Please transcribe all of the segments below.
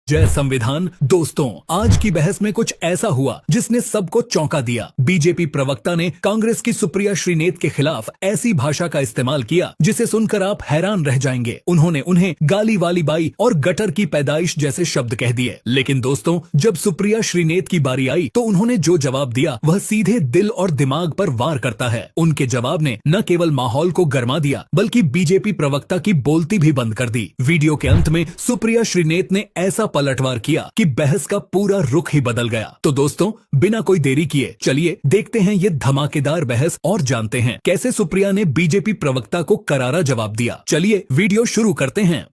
जय संविधान। दोस्तों, आज की बहस में कुछ ऐसा हुआ जिसने सबको चौंका दिया। बीजेपी प्रवक्ता ने कांग्रेस की सुप्रिया श्रीनेत के खिलाफ ऐसी भाषा का इस्तेमाल किया जिसे सुनकर आप हैरान रह जाएंगे। उन्होंने उन्हें गाली वाली बाई और गटर की पैदाइश जैसे शब्द कह दिए। लेकिन दोस्तों, जब सुप्रिया श्रीनेत की बारी आई तो उन्होंने जो जवाब दिया वह सीधे दिल और दिमाग पर वार करता है। उनके जवाब ने न केवल माहौल को गर्मा दिया बल्कि बीजेपी प्रवक्ता की बोलती भी बंद कर दी। वीडियो के अंत में सुप्रिया श्रीनेत ने ऐसा पलटवार किया कि बहस का पूरा रुख ही बदल गया। तो दोस्तों, बिना कोई देरी किए चलिए देखते हैं ये धमाकेदार बहस और जानते हैं कैसे सुप्रिया ने बीजेपी प्रवक्ता को करारा जवाब दिया। चलिए वीडियो शुरू करते हैं।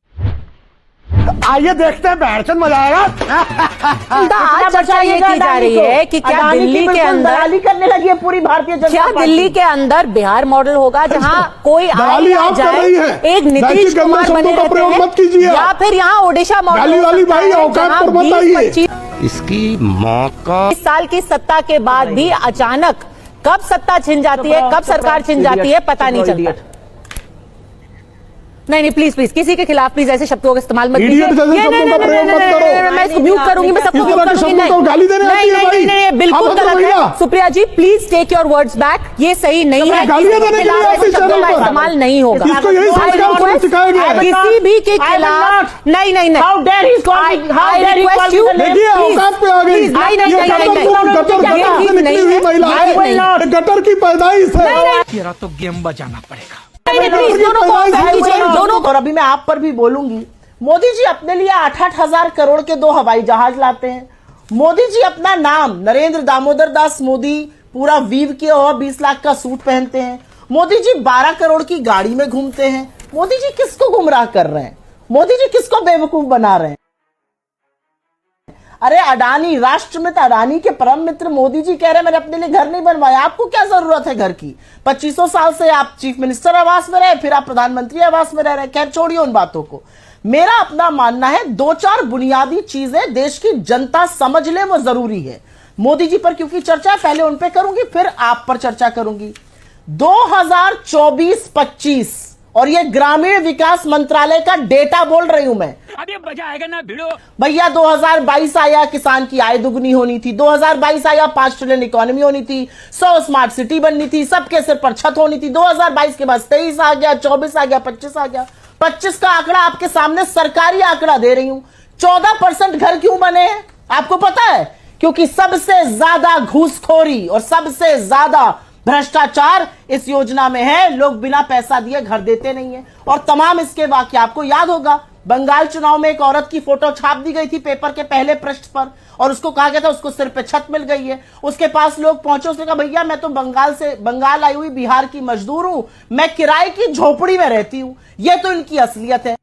आइए देखते हैं, बैठन मजा आएगा। आज चर्चा ये की जा रही है कि क्या दिल्ली के अंदर करने लगी है पूरी भारतीय जनता क्या पार्टी। दिल्ली के अंदर बिहार मॉडल होगा जहां कोई आ जाए, एक नीतीश कुमार बने रहते हैं, या फिर यहाँ ओडिशा मॉडल इसकी माँ का 20 साल की सत्ता के बाद भी अचानक कब सत्ता छिन जाती है, कब सरकार छिन जाती है, पता नहीं चलता। नहीं प्लीज किसी के खिलाफ प्लीज ऐसे शब्दों का इस्तेमाल मत कीजिए। मैं इसको म्यूट करूंगी, मैं सबको म्यूट करूंगी। नहीं, बिल्कुल गलत है। Supriya ji please take your words back, ये सही नहीं है। ऐसे शब्दों का इस्तेमाल नहीं होगा किसी भी के खिलाफ। नहीं गटर की पैदाइश है। तेरा तो गेम बजाना पड़ेगा। दोनों। और अभी मैं आप पर भी बोलूंगी, मोदी जी अपने लिए 8-8 हजार करोड़ के 2 हवाई जहाज लाते हैं। मोदी जी अपना नाम नरेंद्र दामोदर दास मोदी पूरा वीव किया हुआ 20 लाख का सूट पहनते हैं। मोदी जी 12 करोड़ की गाड़ी में घूमते हैं। मोदी जी किसको गुमराह कर रहे हैं? मोदी जी किसको बेवकूफ बना रहे हैं? अरे अडानी, राष्ट्रमित्र अडानी के परम मित्र मोदी जी कह रहे हैं मैंने अपने लिए घर नहीं बनवाया। आपको क्या जरूरत है घर की? 2500 साल से आप चीफ मिनिस्टर आवास में रहे, फिर आप प्रधानमंत्री आवास में रह रहे। खैर छोड़िए उन बातों को। मेरा अपना मानना है 2-4 बुनियादी चीजें देश की जनता समझ ले, वो जरूरी है। मोदी जी पर क्योंकि चर्चा पहले उन पे करूंगी, फिर आप पर चर्चा करूंगी। 2024-25 और ये ग्रामीण विकास मंत्रालय का डेटा बोल रही हूं मैं। अभी मजा आएगा ना भिड़ो भैया। 2022 आया किसान की आय दुगनी होनी थी, 2022 आया 5 ट्रिलियन इकोनॉमी होनी थी, 100 स्मार्ट सिटी बननी थी, सबके सिर पर छत होनी थी। 2022 के बाद 23 आ गया, 24 आ गया, 25 आ गया। 25 का आंकड़ा आपके सामने सरकारी आंकड़ा दे रही हूं। 14% घर क्यों बने हैं आपको पता है? क्योंकि सबसे ज्यादा घूसखोरी और सबसे ज्यादा भ्रष्टाचार इस योजना में है। लोग बिना पैसा दिए घर देते नहीं है। और तमाम इसके वाक्य आपको याद होगा, बंगाल चुनाव में एक औरत की फोटो छाप दी गई थी पेपर के पहले पृष्ठ पर, और उसको कहा गया था उसको सिर पे छत मिल गई है। उसके पास लोग पहुंचे, उसने कहा भैया मैं तो बंगाल आई हुई बिहार की मजदूर हूं, मैं किराए की झोपड़ी में रहती हूं। ये तो इनकी असलियत है।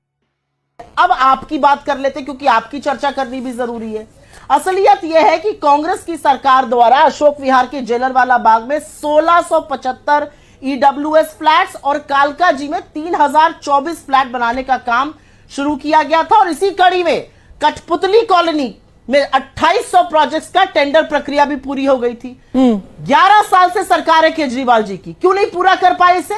अब आपकी बात कर लेते क्योंकि आपकी चर्चा करनी भी जरूरी है। असलियत यह है कि कांग्रेस की सरकार द्वारा अशोक विहार के जेलरवाला बाग में 1675 ईडब्ल्यूएस फ्लैट्स और कालकाजी में 3024 फ्लैट बनाने का काम शुरू किया गया था। और इसी कड़ी में कठपुतली कॉलोनी में 2800 प्रोजेक्ट्स का टेंडर प्रक्रिया भी पूरी हो गई थी। 11 साल से सरकार है केजरीवाल जी की, क्यों नहीं पूरा कर पाए इसे?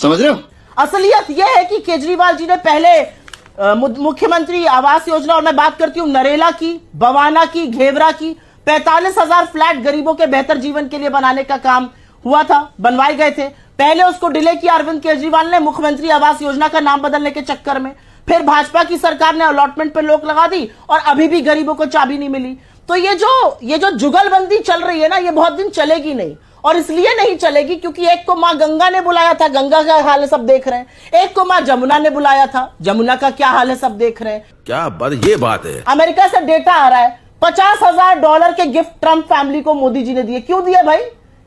समझ रहे हो? असलियत यह है कि केजरीवाल जी ने पहले मुख्यमंत्री आवास योजना, और मैं बात करती हूं नरेला की, बवाना की, घेवरा की, 45,000 फ्लैट गरीबों के बेहतर जीवन के लिए बनाने का काम हुआ था, बनवाए गए थे। पहले उसको डिले किया अरविंद केजरीवाल ने मुख्यमंत्री आवास योजना का नाम बदलने के चक्कर में। फिर भाजपा की सरकार ने अलॉटमेंट पर रोक लगा दी और अभी भी गरीबों को चाबी नहीं मिली। तो ये जो जुगलबंदी चल रही है ना, ये बहुत दिन चलेगी नहीं। और इसलिए नहीं चलेगी क्योंकि एक को मां गंगा ने बुलाया था, गंगा का हाल है सब देख रहे हैं। एक को मां जमुना ने बुलाया था, जमुना का क्या हाल है सब देख रहे हैं। क्या ये बात है? अमेरिका से डेटा आ रहा है, $50,000 के गिफ्ट ट्रंप फैमिली को मोदी जी ने दिए। क्यों दिए भाई?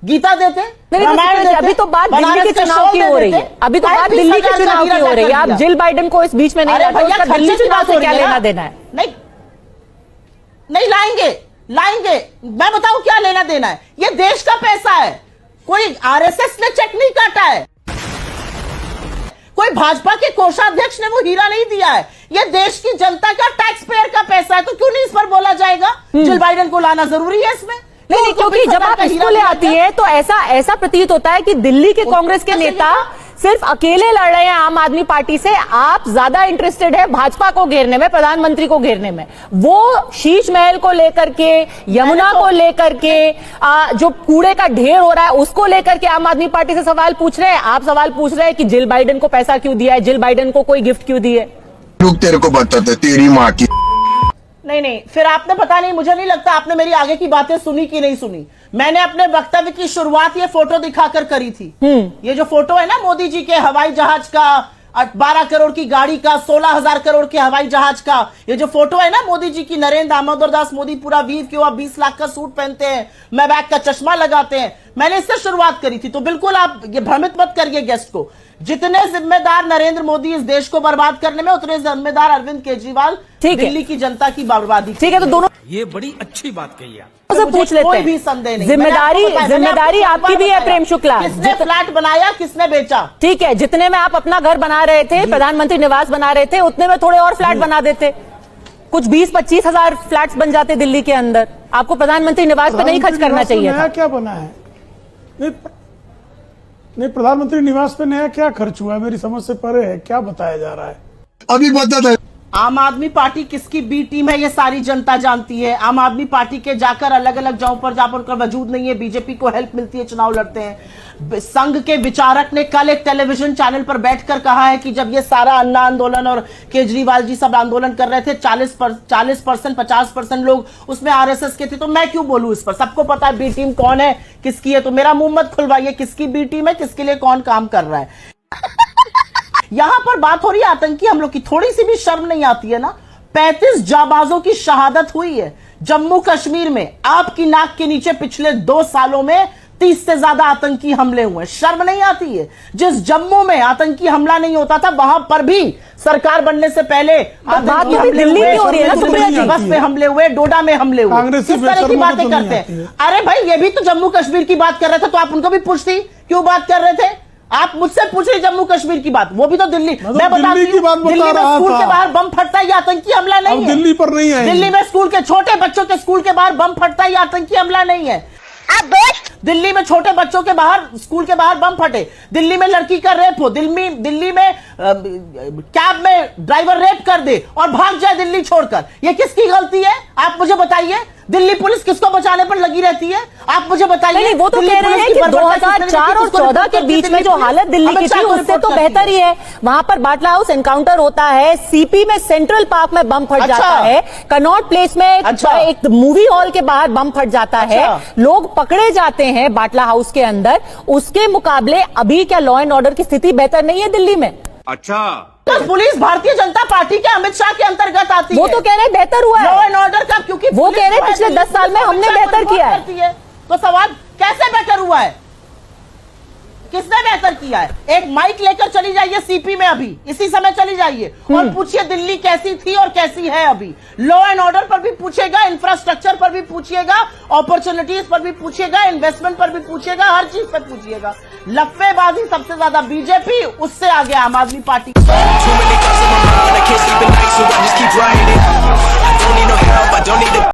गीता देते, रामायण देते। अभी तो बात दिल्ली के चुनाव की हो रही है। अभी तो बात दिल्ली के चुनाव की हो रही है। आप जिल बाइडेन को इस बीच में नहीं लाते, उसका दिल्ली चुनाव से क्या लेना देना है? नहीं लाएंगे। मैं बताऊं क्या लेना देना है? ये देश का पैसा है। कोई आरएसएस ने चेक नहीं काटा है, कोई भाजपा के कोषाध्यक्ष ने वो हीरा नहीं दिया है। ये देश की जनता का टैक्स पेयर का पैसा है। तो क्यों नहीं इस पर बोला जाएगा? जिल बाइडेन को लाना जरूरी है इसमें। नहीं, क्योंकि जब आप इसको ले आती है तो ऐसा प्रतीत होता है कि दिल्ली के कांग्रेस के नेता सिर्फ अकेले लड़ रहे हैं आम आदमी पार्टी से, आप ज्यादा इंटरेस्टेड है भाजपा को घेरने में, प्रधानमंत्री को घेरने में। वो शीश महल को लेकर के, यमुना को लेकर के, जो कूड़े का ढेर हो रहा है उसको लेकर के आम आदमी पार्टी से सवाल पूछ रहे हैं। आप सवाल पूछ रहे हैं कि जिल बाइडेन को पैसा क्यों दिया है, जिल बाइडेन को कोई गिफ्ट क्यों दी है। लोग तेरे को बताते तेरी माँ की। नहीं, फिर आपने पता नहीं, मुझे नहीं लगता आपने मेरी आगे की बातें सुनी कि नहीं सुनी। मैंने अपने वक्तव्य की शुरुआत ये फोटो दिखाकर करी थी। ये जो फोटो है ना मोदी जी के हवाई जहाज का, 12 करोड़ की गाड़ी का, 16,000 करोड़ के हवाई जहाज का, ये जो फोटो है ना मोदी जी की, नरेंद्र दामोदर दास मोदी पूरा वीव के 20 लाख का सूट पहनते हैं, मैबैक का चश्मा लगाते हैं, मैंने इससे शुरुआत करी थी। तो बिल्कुल आप ये भ्रमित मत करिए गेस्ट को। जितने जिम्मेदार नरेंद्र मोदी इस देश को बर्बाद करने में, उतने जिम्मेदार अरविंद केजरीवाल दिल्ली की जनता की बर्बादी। ठीक है, तो दोनों ये बड़ी अच्छी बात कही आप। से पूछ लेते कोई हैं। भी संदेह नहीं। जिम्मेदारी आपकी भी है प्रेम शुक्ला। किसने फ्लैट बनाया, किसने बेचा? ठीक है, जितने में आप अपना घर बना रहे थे, प्रधानमंत्री निवास बना रहे थे, उतने में थोड़े और फ्लैट बना देते, कुछ 20-25 हजार फ्लैट्स बन जाते दिल्ली के अंदर। आपको प्रधानमंत्री निवास पे नहीं खर्च करना चाहिए था। क्या बना है? नहीं, प्रधानमंत्री निवास पे नया क्या खर्च हुआ है? मेरी समझ से परे है, क्या बताया जा रहा है? अभी बता दे। आम आदमी पार्टी किसकी बी टीम है ये सारी जनता जानती है। आम आदमी पार्टी के जाकर अलग अलग जगहों पर जहां पर उनका वजूद नहीं है, बीजेपी को हेल्प मिलती है, चुनाव लड़ते हैं। संघ के विचारक ने कल एक टेलीविजन चैनल पर बैठकर कहा है कि जब ये सारा अन्ना आंदोलन और केजरीवाल जी सब आंदोलन कर रहे थे, 40%, 50% लोग उसमें आरएसएस के थे, तो मैं क्यों बोलूं इस पर? सबको पता है बी टीम कौन है, किसकी है। तो मेरा मुंह मत खुलवाइए, किसकी बी टीम है, किसके लिए कौन काम कर रहा है। यहां पर बात हो रही है आतंकी हमलों की, थोड़ी सी भी शर्म नहीं आती है ना? 35 जाबाजों की शहादत हुई है जम्मू कश्मीर में। आपकी नाक के नीचे पिछले 2 सालों में 30 से ज्यादा आतंकी हमले हुए। शर्म नहीं आती है? जिस जम्मू में आतंकी हमला नहीं होता था, वहां पर भी सरकार बनने से पहले आतंकी हमले हुए, बस पे हमले हुए, डोडा में हमले हुए। किस तरह की बातें करते हैं? अरे भाई, ये भी तो जम्मू कश्मीर की बात कर रहे थे, तो आप उनको भी पूछती क्यों बात कर रहे थे? आप मुझसे पूछ रहे जम्मू कश्मीर की बात, वो भी तो दिल्ली। मैं बता दिल्ली की बात बता दिल्ली में रहा स्कूल था। के बाहर बम फटता है, ये आतंकी हमला नहीं है। दिल्ली पर नहीं है। दिल्ली में स्कूल के छोटे बच्चों के स्कूल के बाहर बम फटता है, ये आतंकी हमला नहीं है। दिल्ली में छोटे बच्चों के बाहर, स्कूल के बाहर बम फटे, दिल्ली में लड़की का रेप हो, दिल्ली में कैब में ड्राइवर रेप कर दे और भाग जाए दिल्ली छोड़कर, ये किसकी गलती है? आप मुझे बताइए। दिल्ली पुलिस किसको बचाने पर लगी रहती है? आप मुझे बताइए। नहीं, वो तो कह रहे हैं कि 2004 और 14 के बीच में जो हालत दिल्ली की थी उससे तो बेहतर ही है। वहां पर बाटला हाउस एनकाउंटर होता है, सीपी में सेंट्रल पार्क में बम फट जाता है, कनॉट प्लेस में एक मूवी हॉल के बाहर बम फट जाता है, लोग पकड़े जाते हैं बाटला हाउस के अंदर। उसके मुकाबले अभी क्या लॉ एंड ऑर्डर की स्थिति बेहतर नहीं है दिल्ली में? अच्छा, तो पुलिस भारतीय जनता पार्टी के अमित शाह के अंतर्गत आती है। वो तो कह रहे हैं बेहतर हुआ है लॉ एंड ऑर्डर का, क्योंकि वो कह रहे हैं पिछले 10 साल में हमने बेहतर किया है। तो सवाल कैसे बेहतर हुआ है? किसने बेहतर किया है? एक माइक लेकर चली जाइए सीपी में, अभी इसी समय चली जाइए और पूछिए दिल्ली कैसी थी और कैसी है अभी। लॉ एंड ऑर्डर पर भी पूछेगा, इंफ्रास्ट्रक्चर पर भी पूछिएगा, अपॉर्चुनिटीज पर भी पूछिएगा, इन्वेस्टमेंट पर भी पूछिएगा, हर चीज पर पूछिएगा। लफ्फेबाजी सबसे ज्यादा बीजेपी, उससे आगे आम आदमी पार्टी।